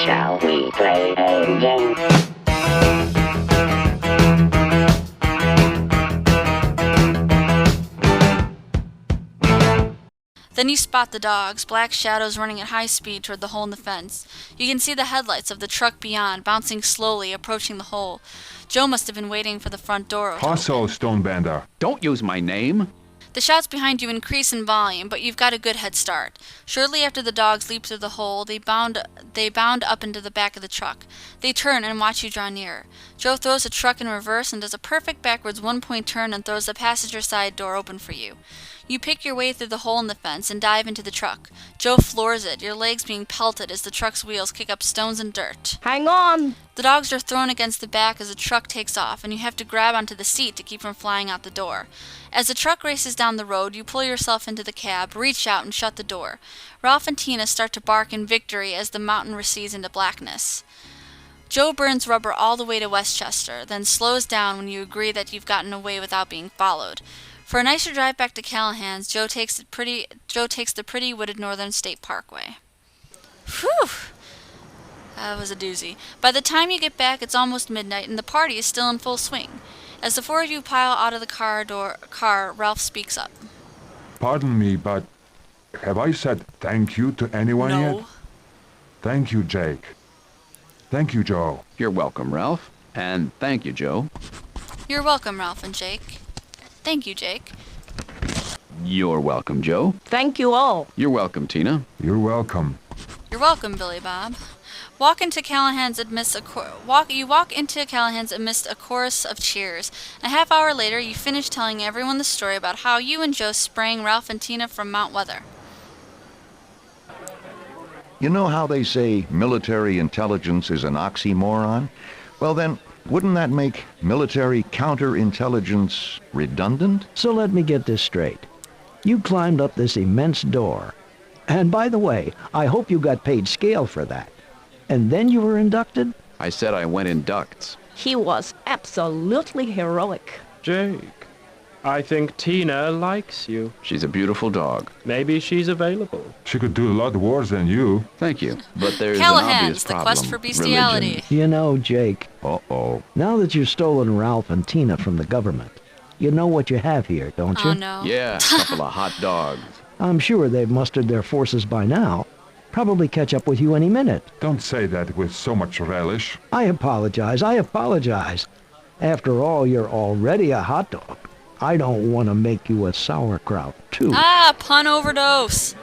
Shall we play a game? Then you spot the dogs, black shadows running at high speed toward the hole in the fence. You can see the headlights of the truck beyond, bouncing slowly, approaching the hole. Joe must have been waiting for the front door to Hosso, open. Stonebender. Don't use my name. The shouts behind you increase in volume, but you've got a good head start. Shortly after the dogs leap through the hole, they bound up into the back of the truck. They turn and watch you draw near. Joe throws the truck in reverse and does a perfect backwards one-point turn and throws the passenger side door open for you. You pick your way through the hole in the fence and dive into the truck. Joe floors it, your legs being pelted as the truck's wheels kick up stones and dirt. Hang on! The dogs are thrown against the back as the truck takes off, and you have to grab onto the seat to keep from flying out the door. As the truck races down the road, you pull yourself into the cab, reach out, and shut the door. Ralph and Tina start to bark in victory as the mountain recedes into blackness. Joe burns rubber all the way to Westchester, then slows down when you agree that you've gotten away without being followed. For a nicer drive back to Callahan's, Joe takes the pretty wooded Northern State Parkway. Whew! That was a doozy. By the time you get back, it's almost midnight, and the party is still in full swing. As the four of you pile out of the car, Ralph speaks up. Pardon me, but have I said thank you to anyone yet? No. Thank you, Jake. Thank you, Joe. You're welcome, Ralph. And thank you, Joe. You're welcome, Ralph and Jake. Thank you, Jake. You're welcome, Joe. Thank you all. You're welcome, Tina. You're welcome. You're welcome, Billy Bob. You walk into Callahan's amidst a chorus of cheers. A half hour later, you finish telling everyone the story about how you and Joe sprang Ralph and Tina from Mount Weather. You know how they say military intelligence is an oxymoron? Well then, wouldn't that make military counterintelligence redundant? So let me get this straight. You climbed up this immense door. And by the way, I hope you got paid scale for that. And then you were inducted? I said I went in ducts. He was absolutely heroic. Jake, I think Tina likes you. She's a beautiful dog. Maybe she's available. She could do a lot worse than you. Thank you. But there's an obvious Callahan's, the problem. quest for bestiality. Religion. You know, Jake, Uh-oh. now that you've stolen Ralph and Tina from the government, you know what you have here, don't you? Oh, no. Yeah, a couple of hot dogs. I'm sure they've mustered their forces by now. Probably catch up with you any minute. Don't say that with so much relish. I apologize. After all, you're already a hot dog. I don't want to make you a sauerkraut, too. Ah, pun overdose!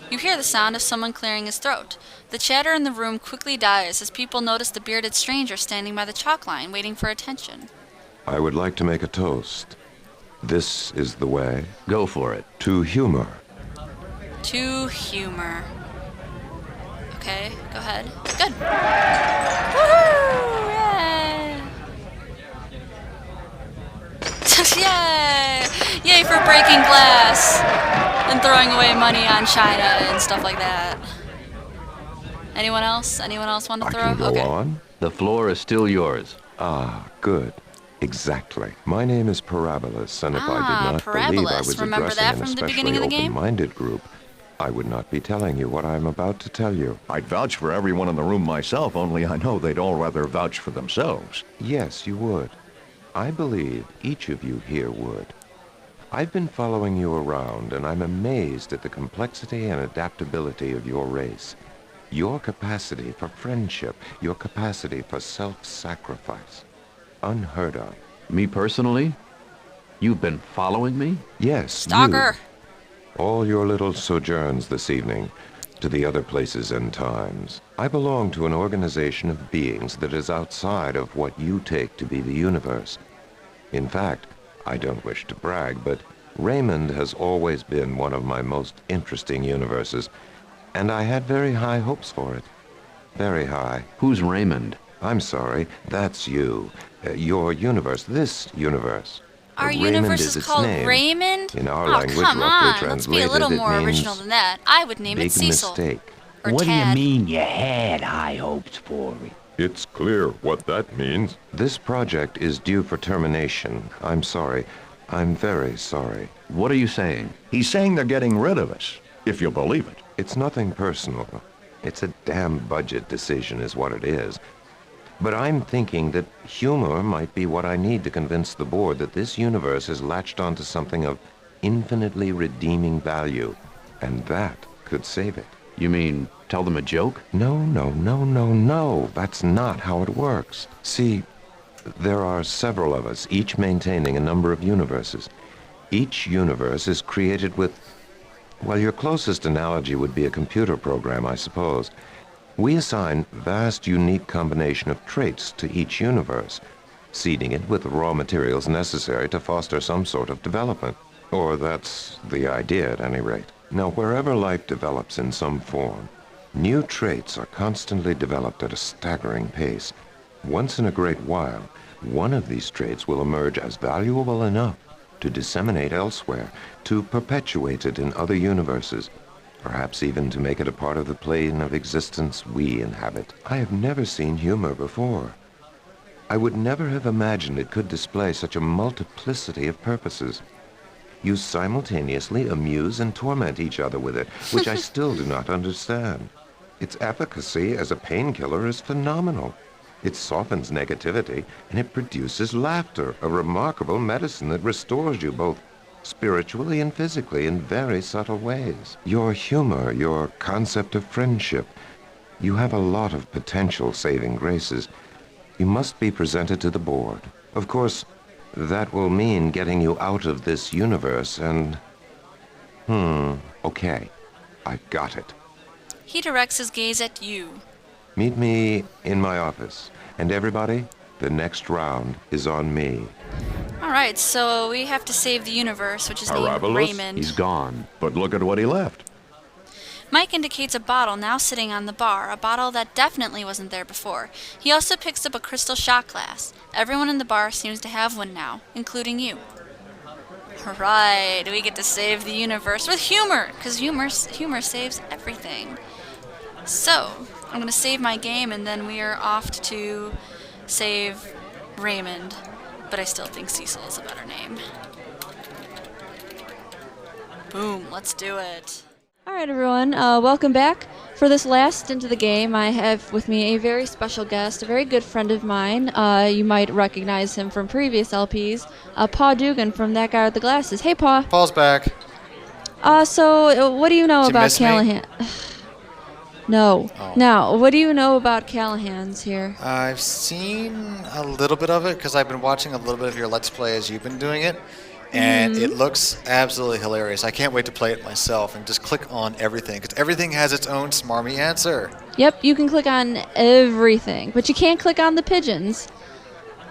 You hear the sound of someone clearing his throat. The chatter in the room quickly dies as people notice the bearded stranger standing by the chalk line, waiting for attention. I would like to make a toast. This is the way. Go for it. To humor. To humor. Okay, go ahead. Good. Woohoo! Yay! Yay! Yay for breaking glass and throwing away money on China and stuff like that. Anyone else? Anyone else want to I throw? can go Okay. on. The floor is still yours. Ah, good. Exactly. My name is Parabolas, and if I did not believe I Parabolas. was Remember addressing that an from the especially beginning of the game? open-minded group, I would not be telling you what I'm about to tell you. I'd vouch for everyone in the room myself, only I know they'd all rather vouch for themselves. Yes, you would. I believe each of you here would. I've been following you around, and I'm amazed at the complexity and adaptability of your race. Your capacity for friendship, your capacity for self-sacrifice. Unheard of. Me personally? You've been following me? Yes, Stalker. you. All your little sojourns this evening, to the other places and times. I belong to an organization of beings that is outside of what you take to be the universe. In fact, I don't wish to brag, but Raymond has always been one of my most interesting universes, and I had very high hopes for it. Very high. Who's Raymond? I'm sorry, that's you. Your universe, this universe. Our Raymond universe is is its called name. Raymond? In our Oh, language, come roughly on. Let's be a translated, little it more means original than that. I would name it big Cecil. mistake. Or What do you Tad. mean you had high hopes for it? It's clear what that means. This project is due for termination. I'm sorry. I'm very sorry. What are you saying? He's saying they're getting rid of us, if you'll believe it. It's nothing personal. It's a damn budget decision is what it is. But I'm thinking that humor might be what I need to convince the board that this universe has latched onto something of infinitely redeeming value, and that could save it. You mean tell them a joke? No. That's not how it works. See, there are several of us, each maintaining a number of universes. Each universe is created with, well, your closest analogy would be a computer program, I suppose. We assign vast, unique combination of traits to each universe, seeding it with the raw materials necessary to foster some sort of development. Or that's the idea, at any rate. Now, wherever life develops in some form, new traits are constantly developed at a staggering pace. Once in a great while, one of these traits will emerge as valuable enough to disseminate elsewhere, to perpetuate it in other universes, perhaps even to make it a part of the plane of existence we inhabit. I have never seen humor before. I would never have imagined it could display such a multiplicity of purposes. You simultaneously amuse and torment each other with it, which I still do not understand. Its efficacy as a painkiller is phenomenal. It softens negativity, and it produces laughter, a remarkable medicine that restores you both spiritually and physically in very subtle ways. Your humor, your concept of friendship, you have a lot of potential saving graces. You must be presented to the board. Of course, that will mean getting you out of this universe and... okay. I've got it. He directs his gaze at you. Meet me in my office. And everybody, the next round is on me. Alright, so we have to save the universe, which is named Parabolus? Raymond. He's gone. But look at what he left. Mike indicates a bottle now sitting on the bar, a bottle that definitely wasn't there before. He also picks up a crystal shot glass. Everyone in the bar seems to have one now, including you. Right, we get to save the universe with humor, because humor saves everything. So, I'm going to save my game, and then we are off to save Raymond. But I still think Cecil is a better name. Boom, let's do it. Alright everyone, welcome back. For this last stint of the game, I have with me a very special guest, a very good friend of mine. You might recognize him from previous LPs. Paul Dugan from That Guy with the Glasses. Hey, Paul. Paul's back. So, what do you know Did you about miss me? Callahan? No. Oh. Now, what do you know about Callahan's here? I've seen a little bit of it because I've been watching a little bit of your Let's Play as you've been doing it. And it looks absolutely hilarious. I can't wait to play it myself and just click on everything because everything has its own smarmy answer. Yep, you can click on everything, but you can't click on the pigeons.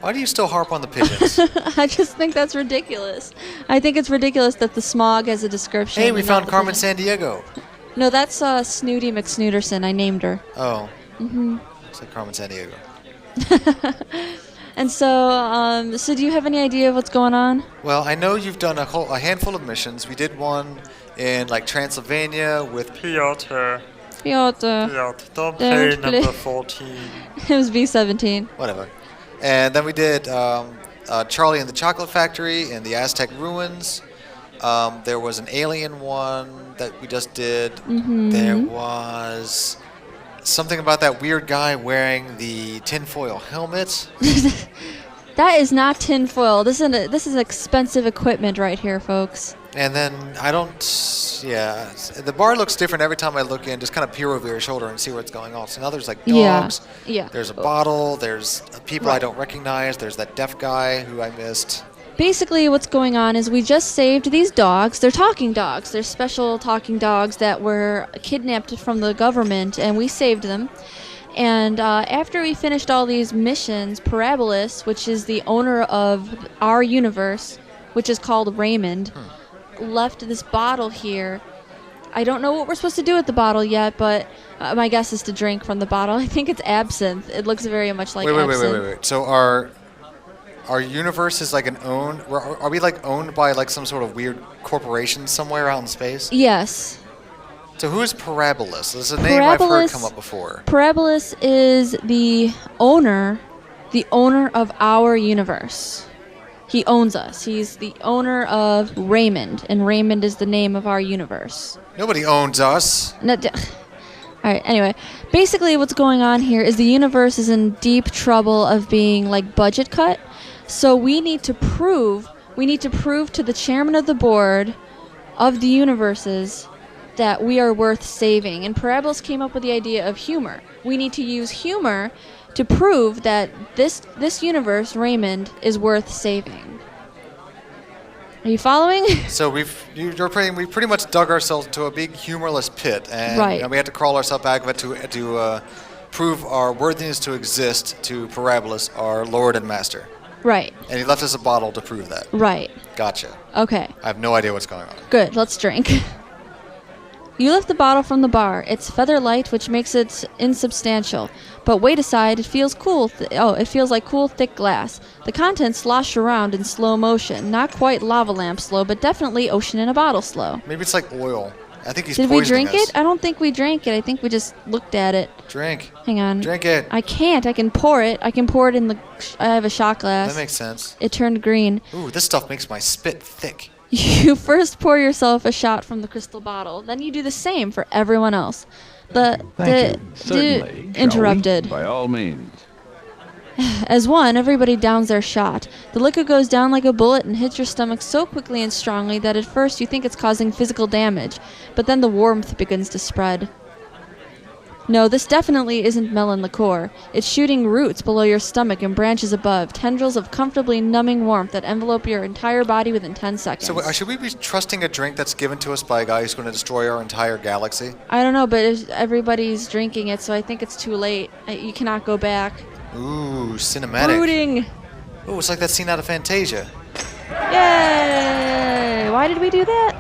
Why do you still harp on the pigeons? I just think that's ridiculous. I think it's ridiculous that the smog has a description. Hey, we and found not the Carmen pigeon. Sandiego. No, that's Snooty McSnooterson. I named her. Oh. It's like Carmen Sandiego. And so, so do you have any idea of what's going on? Well, I know you've done a handful of missions. We did one in like Transylvania with Piotr. Don't play number 14. It was B-17. whatever. And then we did Charlie and the Chocolate Factory in the Aztec ruins. There was an alien one that we just did. There was something about that weird guy wearing the tinfoil helmet. That is not tinfoil. This is expensive equipment right here, folks. And then the bar looks different every time I look in. Just kind of peer over your shoulder and see what's going on. So now there's like dogs. Yeah. There's a bottle. There's people I don't recognize. There's that deaf guy who I missed. Basically, what's going on is we just saved these dogs. They're talking dogs. They're special talking dogs that were kidnapped from the government, and we saved them. And after we finished all these missions, Parabolus, which is the owner of our universe, which is called Raymond, left this bottle here. I don't know what we're supposed to do with the bottle yet, but my guess is to drink from the bottle. I think it's absinthe. It looks very much like absinthe. Wait. So our universe is like are we like owned by like some sort of weird corporation somewhere out in space? Yes. So who is Parabolus? This is a name I've heard come up before. Parabolus is the owner of our universe. He owns us. He's the owner of Raymond, and Raymond is the name of our universe. Nobody owns us. No, Alright, anyway. Basically, what's going on here is the universe is in deep trouble of being, like, budget cut. So we need to prove to the chairman of the board of the universes that we are worth saving. And Parabolas came up with the idea of humor. We need to use humor to prove that this universe, Raymond, is worth saving. Are you following? So we pretty much dug ourselves into a big humorless pit, and Right. we had to crawl ourselves back of it to prove our worthiness to exist to Parabolas, our Lord and Master. Right. And he left us a bottle to prove that. Right. Gotcha. Okay. I have no idea what's going on. Good, let's drink. You lift the bottle from the bar. It's feather light, which makes it insubstantial. But weight aside, it feels cool. It feels like cool, thick glass. The contents slosh around in slow motion. Not quite lava lamp slow, but definitely ocean in a bottle slow. Maybe it's like oil. I think he's Did we poisoning drink us. it? I don't think we drank it. I think we just looked at it. Drink. Hang on. Drink it. I can't. I can pour it. I can pour it in the... I have a shot glass. That makes sense. It turned green. Ooh, this stuff makes my spit thick. You first pour yourself a shot from the crystal bottle. Then you do the same for everyone else. Certainly. Interrupted. By all means. As one, everybody downs their shot. The liquor goes down like a bullet and hits your stomach so quickly and strongly that at first you think it's causing physical damage, but then the warmth begins to spread. No, this definitely isn't melon liqueur. It's shooting roots below your stomach and branches above, tendrils of comfortably numbing warmth that envelope your entire body within 10 seconds. So should we be trusting a drink that's given to us by a guy who's going to destroy our entire galaxy? I don't know, but everybody's drinking it, so I think it's too late. You cannot go back. Ooh, cinematic. Brooding! Ooh, it's like that scene out of Fantasia. Yay! Why did we do that?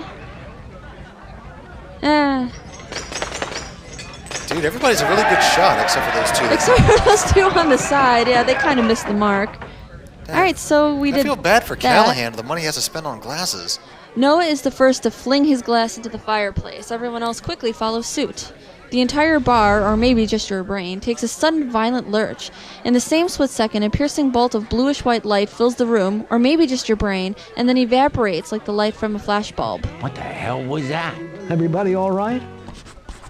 Dude, everybody's a really good shot except for those two. Except for those two on the side. Yeah, they kind of missed the mark. Alright, so we did I feel bad for that. Callahan, the money he has to spend on glasses. Noah is the first to fling his glass into the fireplace. Everyone else quickly follows suit. The entire bar, or maybe just your brain, takes a sudden violent lurch. In the same split second, a piercing bolt of bluish-white light fills the room, or maybe just your brain, and then evaporates like the light from a flashbulb. What the hell was that? Everybody all right?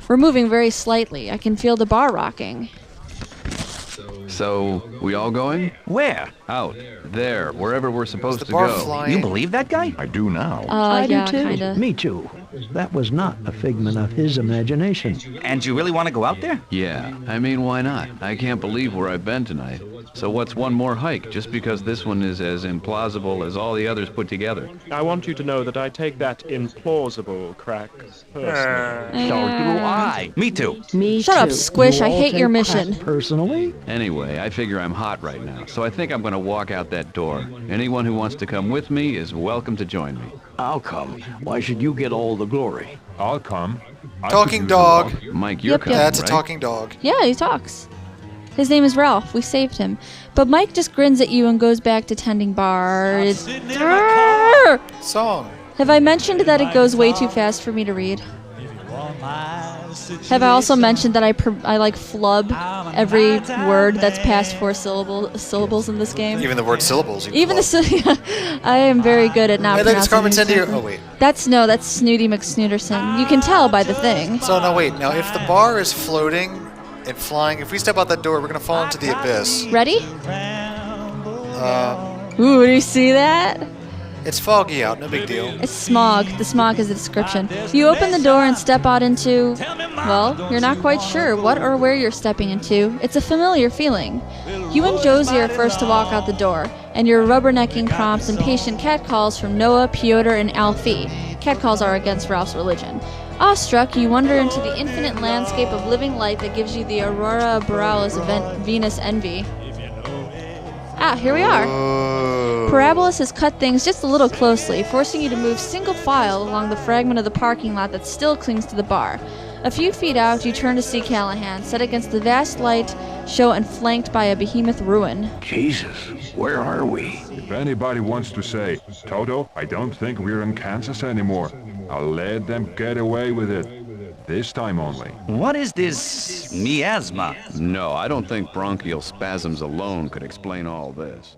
We're moving very slightly. I can feel the bar rocking. So, we all going? Where? Out. There. Wherever we're supposed to bar go. flying? You believe that guy? I do now. I Yeah, do too. kinda. Me too. That was not a figment of his imagination. And you really want to go out there? Yeah. I mean, why not? I can't believe where I've been tonight. So what's one more hike, just because this one is as implausible as all the others put together? I want you to know that I take that implausible crack personally. So do I. Me too. Me Shut up, too. Squish. You I all hate your take mission. crack personally? Anyway, I figure I'm hot right now, so I think I'm going to walk out that door. Anyone who wants to come with me is welcome to join me. I'll come. Why should you get all the glory? I'll come. I could Talking use a dog. walk. Mike, you're Yep, coming, yep. That's a right? talking dog. Yeah, he talks. His name is Ralph. We saved him. But Mike just grins at you and goes back to tending bar. Song. Have I mentioned that it goes way too fast for me to read? Have I also mentioned that I like flub every word that's past 4 syllables in this game? Even the word syllables. You Even love. I am very good at not Hey, look, it's pronouncing Carmen these Sandiego. things. Oh, wait. That's Snooty McSnooterson. You can tell by the thing. So, now wait. Now, if the bar is floating and flying, if we step out that door, we're going to fall into the abyss. Ready? Ooh, do you see that? It's foggy out. No big deal. It's smog. The smog is the description. You open the door and step out into... Well, you're not quite sure what or where you're stepping into. It's a familiar feeling. You and Josie are first to walk out the door, and your rubbernecking prompts impatient catcalls from Noah, Piotr, and Alfie. Catcalls are against Ralph's religion. Awestruck, you wander into the infinite landscape of living light that gives you the aurora borealis of Venus envy. Ah, here we are. Parabolas has cut things just a little closely, forcing you to move single file along the fragment of the parking lot that still clings to the bar. A few feet out, you turn to see Callahan, set against the vast light show and flanked by a behemoth ruin. Jesus, where are we? If anybody wants to say, Toto, I don't think we're in Kansas anymore, I'll let them get away with it. This time only. What is this miasma? No, I don't think bronchial spasms alone could explain all this.